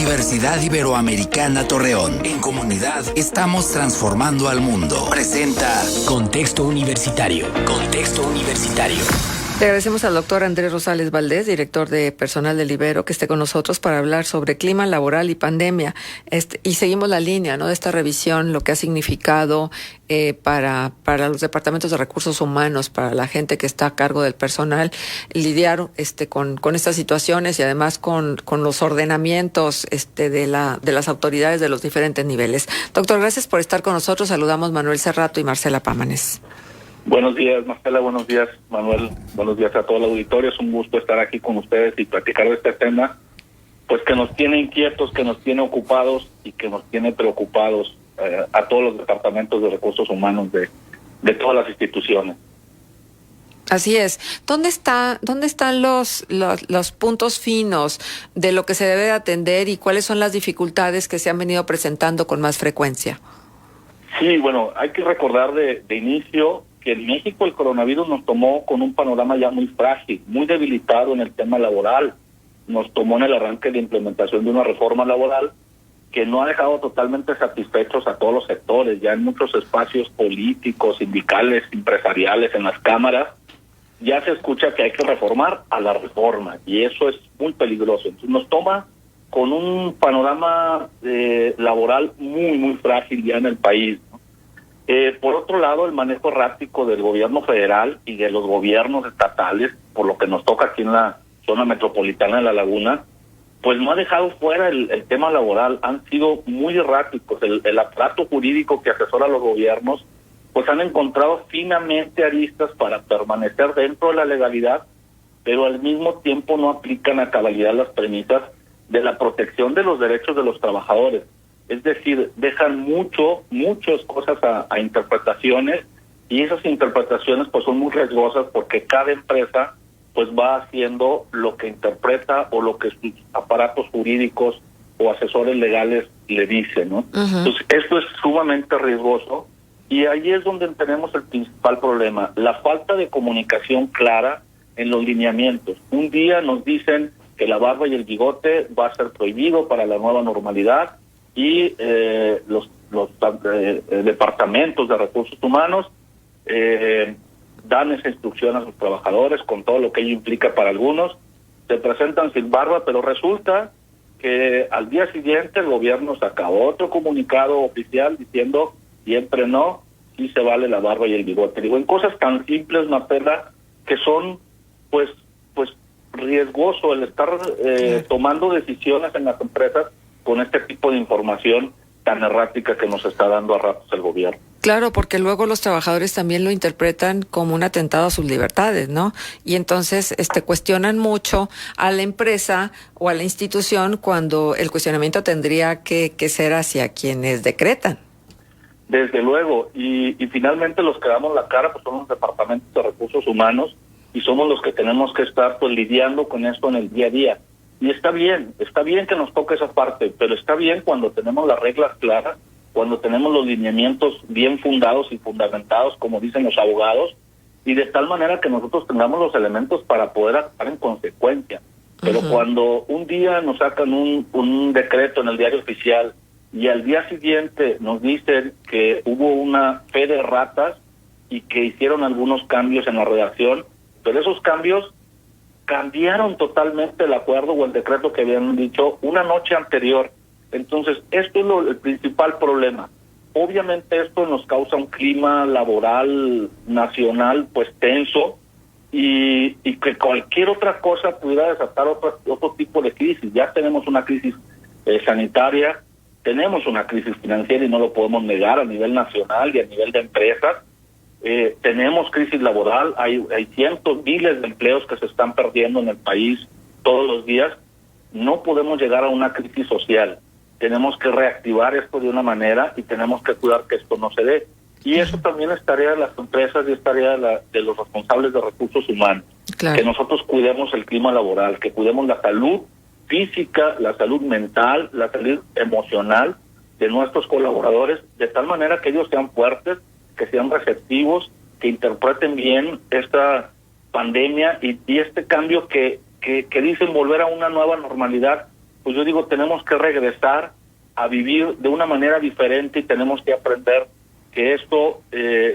Universidad Iberoamericana Torreón. En comunidad estamos transformando al mundo. Presenta Contexto Universitario. Contexto Universitario. Le agradecemos al doctor Andrés Rosales Valdés, director de personal del Ibero, que esté con nosotros para hablar sobre clima laboral y pandemia. Y seguimos la línea, ¿no?, de esta revisión, lo que ha significado para los departamentos de recursos humanos, para la gente que está a cargo del personal, lidiar con estas situaciones y además con los ordenamientos de las autoridades de los diferentes niveles. Doctor, gracias por estar con nosotros. Saludamos Manuel Cerrato y Marcela Pámanes. Buenos días, Marcela, buenos días, Manuel, buenos días a todo el auditorio. Es un gusto estar aquí con ustedes y platicar de este tema, pues que nos tiene inquietos, que nos tiene ocupados y que nos tiene preocupados a todos los departamentos de recursos humanos de todas las instituciones. Así es. ¿Dónde están los puntos finos de lo que se debe de atender y cuáles son las dificultades que se han venido presentando con más frecuencia? Sí, bueno, hay que recordar de inicio que en México el coronavirus nos tomó con un panorama ya muy frágil, muy debilitado en el tema laboral. Nos tomó en el arranque de implementación de una reforma laboral que no ha dejado totalmente satisfechos a todos los sectores. Ya en muchos espacios políticos, sindicales, empresariales, en las cámaras, ya se escucha que hay que reformar a la reforma, y eso es muy peligroso. Entonces nos toma con un panorama laboral muy, muy frágil ya en el país, ¿no? Por otro lado, el manejo errático del gobierno federal y de los gobiernos estatales, por lo que nos toca aquí en la zona metropolitana de La Laguna, pues no ha dejado fuera el tema laboral. Han sido muy erráticos. El aparato jurídico que asesora a los gobiernos, pues han encontrado finamente aristas para permanecer dentro de la legalidad, pero al mismo tiempo no aplican a cabalidad las premisas de la protección de los derechos de los trabajadores. Es decir, dejan muchas cosas a interpretaciones, y esas interpretaciones pues son muy riesgosas porque cada empresa pues va haciendo lo que interpreta o lo que sus aparatos jurídicos o asesores legales le dicen, ¿no? Uh-huh. Entonces, esto es sumamente riesgoso, y ahí es donde tenemos el principal problema, la falta de comunicación clara en los lineamientos. Un día nos dicen que la barba y el bigote va a ser prohibido para la nueva normalidad, y los departamentos de recursos humanos dan esa instrucción a sus trabajadores con todo lo que ello implica para algunos. Se presentan sin barba, pero resulta que al día siguiente el gobierno saca otro comunicado oficial diciendo siempre no, sí se vale la barba y el bigote. Digo, en cosas tan simples, Marcela, que son pues riesgoso el estar tomando decisiones en las empresas con este tipo de información tan errática que nos está dando a ratos el gobierno. Claro, porque luego los trabajadores también lo interpretan como un atentado a sus libertades, ¿no? Y entonces cuestionan mucho a la empresa o a la institución cuando el cuestionamiento tendría que ser hacia quienes decretan. Desde luego, y finalmente los que damos la cara pues son los departamentos de recursos humanos, y somos los que tenemos que estar pues lidiando con esto en el día a día. Y está bien que nos toque esa parte, pero está bien cuando tenemos las reglas claras, cuando tenemos los lineamientos bien fundados y fundamentados, como dicen los abogados, y de tal manera que nosotros tengamos los elementos para poder actuar en consecuencia. Pero uh-huh. Cuando un día nos sacan un decreto en el diario oficial y al día siguiente nos dicen que hubo una fe de ratas y que hicieron algunos cambios en la redacción, pero esos cambios cambiaron totalmente el acuerdo o el decreto que habían dicho una noche anterior. Entonces, esto es el principal problema. Obviamente esto nos causa un clima laboral nacional pues tenso, y que cualquier otra cosa pudiera desatar otro tipo de crisis. Ya tenemos una crisis sanitaria, tenemos una crisis financiera y no lo podemos negar a nivel nacional y a nivel de empresas. Tenemos crisis laboral, hay cientos, miles de empleos que se están perdiendo en el país todos los días. No podemos llegar a una crisis social. Tenemos que reactivar esto de una manera y tenemos que cuidar que esto no se dé. Y eso también es tarea de las empresas y es tarea de los responsables de recursos humanos. Claro. Que nosotros cuidemos el clima laboral, que cuidemos la salud física, la salud mental, la salud emocional de nuestros colaboradores, de tal manera que ellos sean fuertes, que sean receptivos, que interpreten bien esta pandemia y este cambio que dicen volver a una nueva normalidad, pues yo digo, tenemos que regresar a vivir de una manera diferente y tenemos que aprender que esto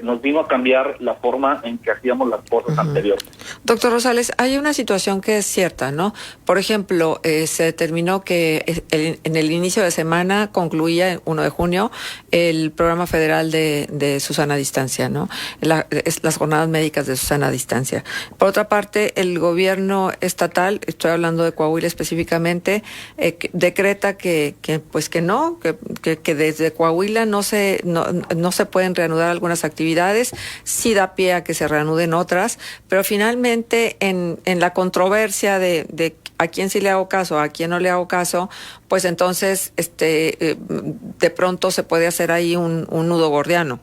nos vino a cambiar la forma en que hacíamos las cosas anteriores. Doctor Rosales, hay una situación que es cierta, ¿no? Por ejemplo, se determinó que en el inicio de semana concluía, el 1 de junio, el programa federal de Susana Distancia, ¿no? Las jornadas médicas de Susana Distancia. Por otra parte, el gobierno estatal, estoy hablando de Coahuila específicamente, decreta que desde Coahuila no se pueden reanudar algunas actividades, sí da pie a que se reanuden otras, pero finalmente en la controversia de a quién sí le hago caso, a quién no le hago caso, pues entonces de pronto se puede hacer ahí un nudo gordiano.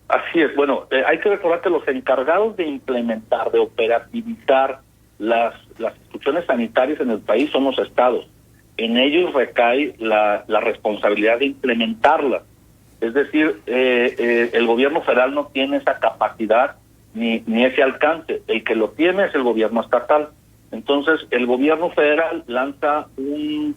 Así es. Bueno, hay que recordar que los encargados de implementar, de operativizar las instituciones sanitarias en el país son los estados. En ellos recae la responsabilidad de implementarlas. Es decir, el gobierno federal no tiene esa capacidad ni ese alcance. El que lo tiene es el gobierno estatal. Entonces, el gobierno federal lanza un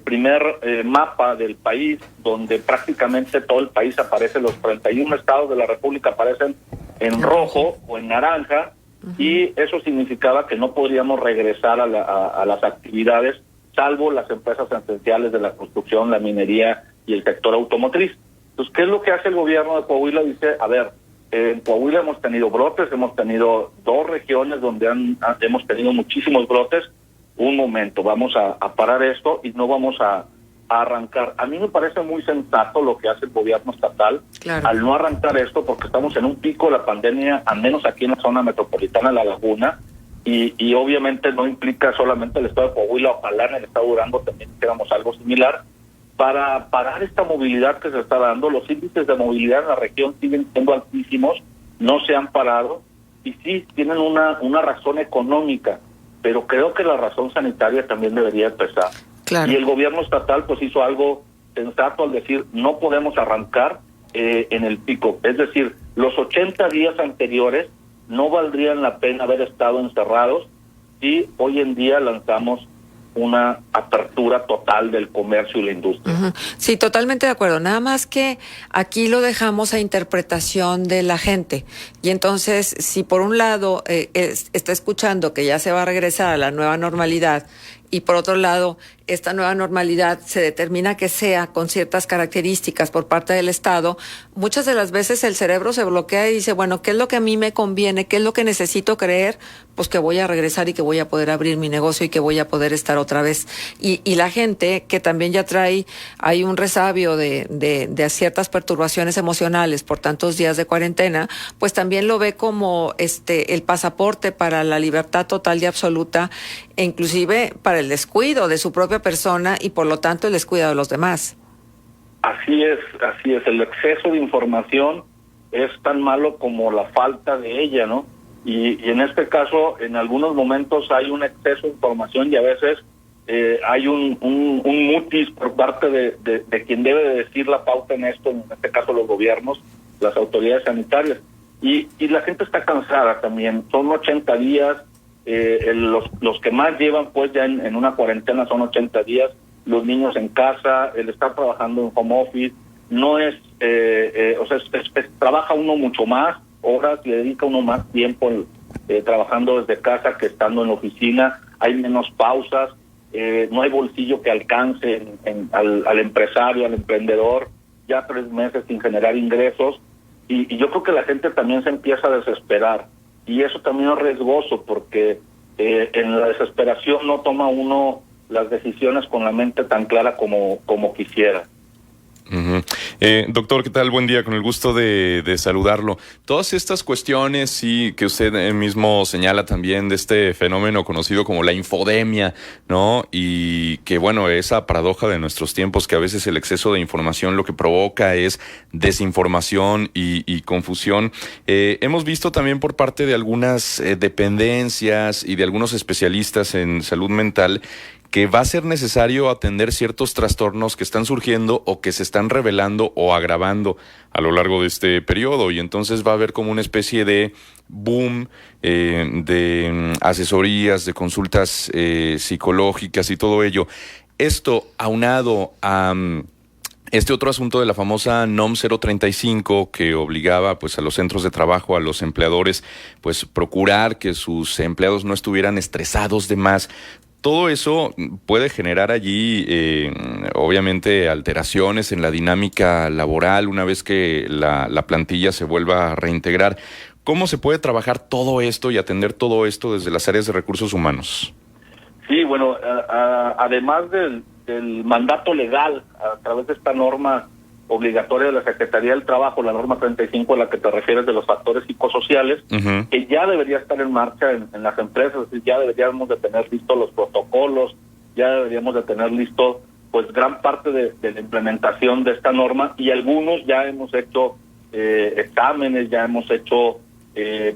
primer mapa del país donde prácticamente todo el país aparece, los 31 estados de la República aparecen en rojo o en naranja, y eso significaba que no podríamos regresar a las actividades, salvo las empresas esenciales de la construcción, la minería y el sector automotriz. Entonces, ¿qué es lo que hace el gobierno de Coahuila? Dice, a ver, en Coahuila hemos tenido brotes, hemos tenido 2 regiones donde hemos tenido muchísimos brotes. Un momento, vamos a parar esto y no vamos a arrancar. A mí me parece muy sensato lo que hace el gobierno estatal, claro, al no arrancar esto, porque estamos en un pico de la pandemia, al menos aquí en la zona metropolitana de La Laguna, y obviamente no implica solamente el estado de Coahuila, ojalá en el estado de Durango también hiciéramos algo similar. Para parar esta movilidad que se está dando, los índices de movilidad en la región siguen siendo altísimos, no se han parado, y sí tienen una razón económica, pero creo que la razón sanitaria también debería empezar. Claro. Y el gobierno estatal pues hizo algo sensato al decir, no podemos arrancar en el pico. Es decir, los 80 días anteriores no valdrían la pena haber estado encerrados si hoy en día lanzamos una apertura total del comercio y la industria. Uh-huh. Sí, totalmente de acuerdo. Nada más que aquí lo dejamos a interpretación de la gente. Y entonces, si por un lado está escuchando que ya se va a regresar a la nueva normalidad, y por otro lado, esta nueva normalidad se determina que sea con ciertas características por parte del Estado, muchas de las veces el cerebro se bloquea y dice, bueno, ¿qué es lo que a mí me conviene? ¿Qué es lo que necesito creer? Pues que voy a regresar y que voy a poder abrir mi negocio y que voy a poder estar otra vez. Y la gente que también ya hay un resabio de ciertas perturbaciones emocionales por tantos días de cuarentena, pues también lo ve como el pasaporte para la libertad total y absoluta, e inclusive para el descuido de su propia persona y por lo tanto el descuido de los demás. Así es. El exceso de información es tan malo como la falta de ella, ¿no? Y en este caso, en algunos momentos hay un exceso de información y a veces hay un mutis por parte de quien debe de decir la pauta en esto, en este caso los gobiernos, las autoridades sanitarias. Y la gente está cansada también. Son 80 días. Los que más llevan pues ya en una cuarentena son 80 días, los niños en casa, el estar trabajando en home office, no es, trabaja uno mucho más horas, le dedica uno más tiempo trabajando desde casa que estando en la oficina, hay menos pausas, no hay bolsillo que alcance al empresario, al emprendedor, ya 3 meses sin generar ingresos, y yo creo que la gente también se empieza a desesperar. Y eso también es riesgoso porque en la desesperación no toma uno las decisiones con la mente tan clara como quisiera. Uh-huh. Doctor, ¿qué tal? Buen día, con el gusto de saludarlo. Todas estas cuestiones, sí, que usted mismo señala también de este fenómeno conocido como la infodemia, ¿no? Y que, bueno, esa paradoja de nuestros tiempos, que a veces el exceso de información lo que provoca es desinformación y confusión. Hemos visto también por parte de algunas dependencias y de algunos especialistas en salud mental que va a ser necesario atender ciertos trastornos que están surgiendo o que se están revelando o agravando a lo largo de este periodo, y entonces va a haber como una especie de boom de asesorías, de consultas psicológicas y todo ello. Esto aunado a este otro asunto de la famosa NOM 035 que obligaba pues a los centros de trabajo, a los empleadores, pues procurar que sus empleados no estuvieran estresados de más. Todo eso puede generar allí, obviamente, alteraciones en la dinámica laboral una vez que la plantilla se vuelva a reintegrar. ¿Cómo se puede trabajar todo esto y atender todo esto desde las áreas de recursos humanos? Sí, bueno, además del mandato legal a través de esta norma obligatoria de la Secretaría del Trabajo, la norma 35 a la que te refieres de los factores psicosociales, que ya debería estar en marcha en las empresas, ya deberíamos de tener listos los protocolos, ya deberíamos de tener listo pues gran parte de la implementación de esta norma, y algunos ya hemos hecho exámenes, ya hemos hecho,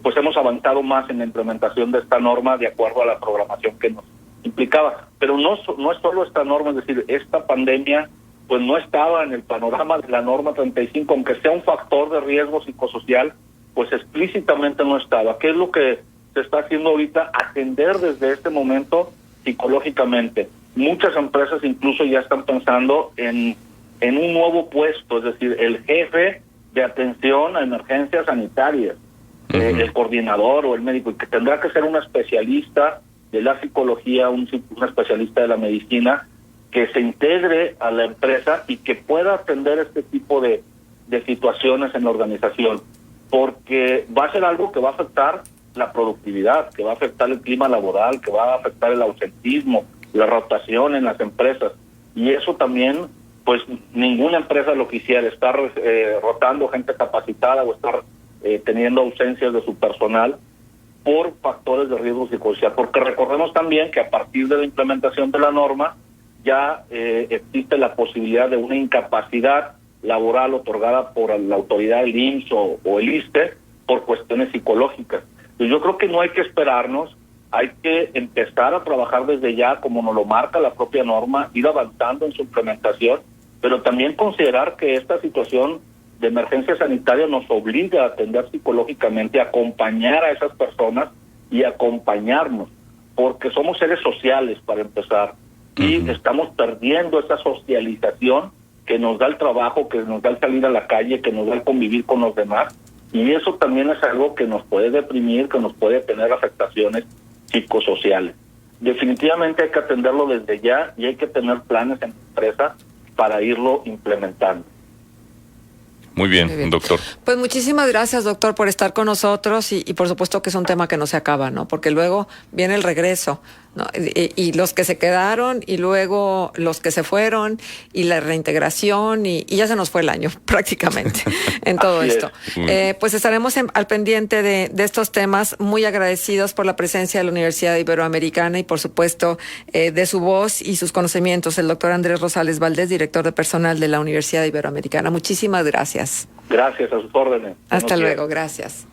pues hemos avanzado más en la implementación de esta norma de acuerdo a la programación que nos implicaba. Pero no es solo esta norma, es decir, esta pandemia pues no estaba en el panorama de la norma 35, aunque sea un factor de riesgo psicosocial, pues explícitamente no estaba. ¿Qué es lo que se está haciendo ahorita? Atender desde este momento psicológicamente. Muchas empresas incluso ya están pensando en un nuevo puesto, es decir, el jefe de atención a emergencias sanitarias, el coordinador o el médico, y que tendrá que ser un especialista de la psicología, un especialista de la medicina, que se integre a la empresa y que pueda atender este tipo de situaciones en la organización, porque va a ser algo que va a afectar la productividad, que va a afectar el clima laboral, que va a afectar el ausentismo, la rotación en las empresas, y eso también, pues ninguna empresa lo quisiera, estar rotando gente capacitada o estar teniendo ausencias de su personal por factores de riesgo psicosocial, porque recordemos también que a partir de la implementación de la norma ya existe la posibilidad de una incapacidad laboral otorgada por la autoridad del IMSS o el ISSSTE por cuestiones psicológicas. Y yo creo que no hay que esperarnos, hay que empezar a trabajar desde ya, como nos lo marca la propia norma, ir avanzando en su implementación, pero también considerar que esta situación de emergencia sanitaria nos obliga a atender psicológicamente, a acompañar a esas personas y acompañarnos, porque somos seres sociales para empezar. Y estamos perdiendo esa socialización que nos da el trabajo, que nos da el salir a la calle, que nos da el convivir con los demás, y eso también es algo que nos puede deprimir, que nos puede tener afectaciones psicosociales. Definitivamente hay que atenderlo desde ya y hay que tener planes en la empresa para irlo implementando. Muy bien, doctor. Pues muchísimas gracias, doctor, por estar con nosotros y por supuesto que es un tema que no se acaba, ¿no? Porque luego viene el regreso, ¿no? Y los que se quedaron y luego los que se fueron y la reintegración y ya se nos fue el año prácticamente en todo esto. Pues estaremos al pendiente de estos temas, muy agradecidos por la presencia de la Universidad Iberoamericana y por supuesto de su voz y sus conocimientos, el doctor Andrés Rosales Valdés, director de personal de la Universidad Iberoamericana. Muchísimas gracias. Gracias, a sus órdenes. Hasta luego, gracias.